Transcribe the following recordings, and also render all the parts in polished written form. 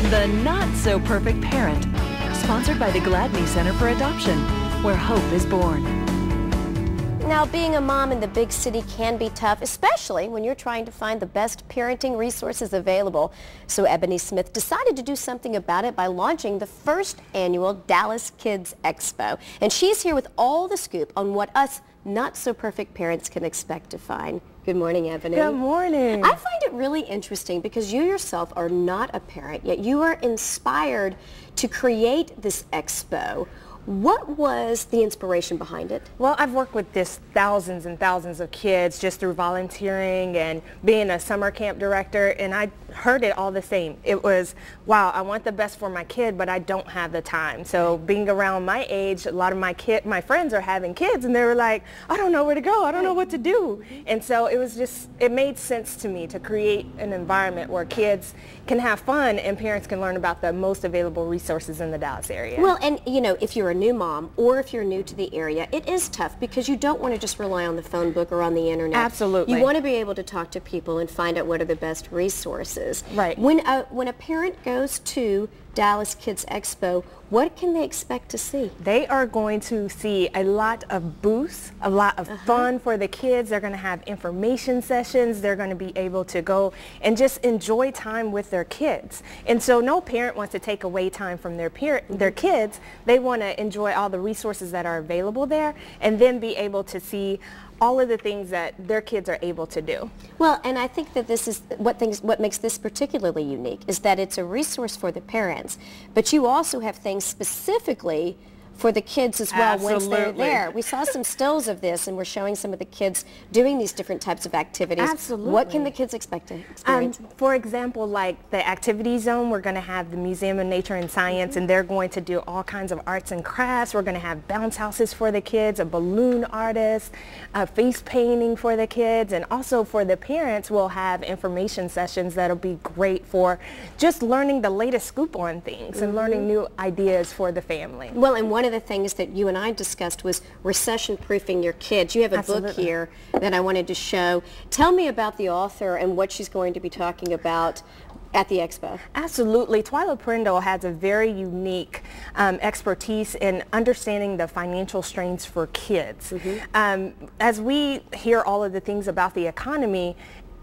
The Not So Perfect Parent, sponsored by the Gladney Center for Adoption, where hope is born. Now, being a mom in the big city can be tough, especially when you're trying to find the best parenting resources available. So Ebony Smith decided to do something about it by launching the first annual Dallas Kids Expo. And she's here with all the scoop on what us not-so-perfect parents can expect to find. Good morning, Ebony. Good morning. I find it really interesting because you yourself are not a parent, yet you are inspired to create this expo. What was the inspiration behind it? Well, I've worked with this thousands and thousands of kids just through volunteering and being a summer camp director, and I heard it all the same. It was, wow, I want the best for my kid, but I don't have the time. So being around my age, a lot of my friends are having kids, and they were like, I don't know where to go. I don't know what to do. And so it made sense to me to create an environment where kids can have fun and parents can learn about the most available resources in the Dallas area. Well, and you know, if you're a new mom or if you're new to the area, it is tough because you don't want to just rely on the phone book or on the internet. Absolutely. You want to be able to talk to people and find out what are the best resources. Right. When a parent goes to Dallas Kids Expo, what can they expect to see? They are going to see a lot of booths, a lot of fun for the kids. They're going to have information sessions. They're going to be able to go and just enjoy time with their kids. And so no parent wants to take away time from their kids. They want to enjoy all the resources that are available there and then be able to see all of the things that their kids are able to do. Well, and I think that this is what makes this particularly unique is that it's a resource for the parents, but you also have things specifically for the kids as well. Absolutely. Once they're there. We saw some stills of this and we're showing some of the kids doing these different types of activities. Absolutely. What can the kids expect to experience? For example, like the activity zone, we're going to have the Museum of Nature and Science, and they're going to do all kinds of arts and crafts. We're going to have bounce houses for the kids, a balloon artist, face painting for the kids, and also for the parents, we'll have information sessions that'll be great for just learning the latest scoop on things and learning new ideas for the family. Well, and one of the things that you and I discussed was recession-proofing your kids. You have a book here that I wanted to show. Tell me about the author and what she's going to be talking about at the expo. Absolutely. Twyla Prindle has a very unique expertise in understanding the financial strains for kids. As we hear all of the things about the economy,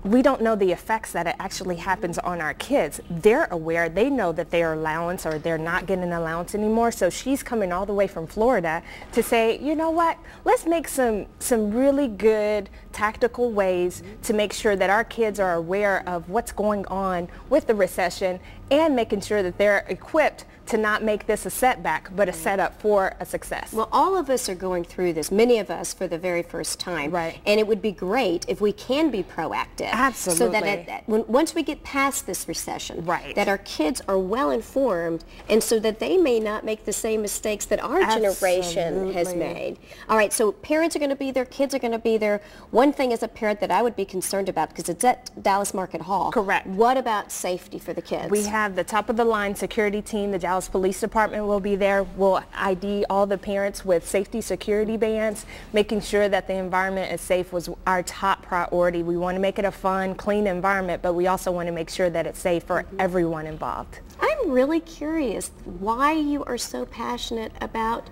we don't know the effects that it actually happens on our kids. They're aware. They know that their allowance or they're not getting an allowance anymore. So she's coming all the way from Florida to say, you know what, let's make some really good tactical ways to make sure that our kids are aware of what's going on with the recession and making sure that they're equipped to not make this a setback, but a setup for a success. Well, all of us are going through this, many of us for the very first time. Right. And it would be great if we can be proactive. Absolutely. So that once we get past this recession, right, that our kids are well informed and so that they may not make the same mistakes that our generation has made. All right, so parents are going to be there, kids are going to be there. One thing as a parent that I would be concerned about, because it's at Dallas Market Hall. Correct. What about safety for the kids? We have the top of the line security team. The Dallas Police Department will be there. We'll ID all the parents with safety security bands. Making sure that the environment is safe was our top priority. We want to make it a fun, clean environment, but we also want to make sure that it's safe for everyone involved. I'm really curious why you are so passionate about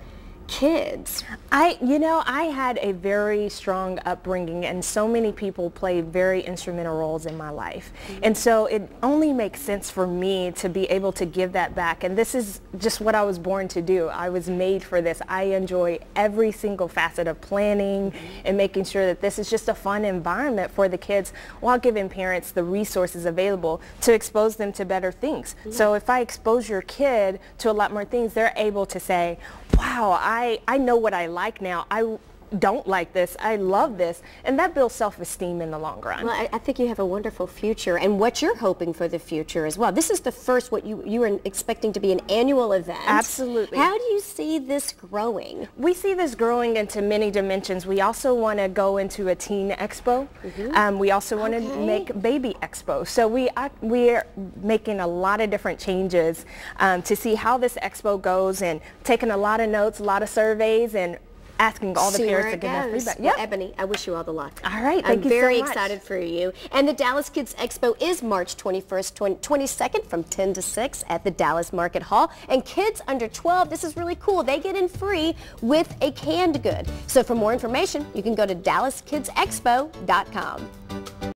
kids. I had a very strong upbringing, and so many people played very instrumental roles in my life. And so it only makes sense for me to be able to give that back. And this is just what I was born to do. I was made for this. I enjoy every single facet of planning and making sure that this is just a fun environment for the kids while giving parents the resources available to expose them to better things. So if I expose your kid to a lot more things, they're able to say, wow, I know what I like now. I don't like this. I love this. And that builds self-esteem in the long run. Well, I think you have a wonderful future and what you're hoping for the future as well. This is the first, what you were expecting to be an annual event. Absolutely. How do you see this growing? We see this growing into many dimensions. We also want to go into a teen expo. We also want to make baby expo. So we are making a lot of different changes to see how this expo goes and taking a lot of notes, a lot of surveys, and asking all the parents to give us feedback. Well, Ebony, I wish you all the luck. All right, thank you so much. I'm very excited for you. And the Dallas Kids Expo is March 21st, 22nd from 10 to 6 at the Dallas Market Hall. And kids under 12, this is really cool. They get in free with a canned good. So for more information, you can go to DallasKidsExpo.com.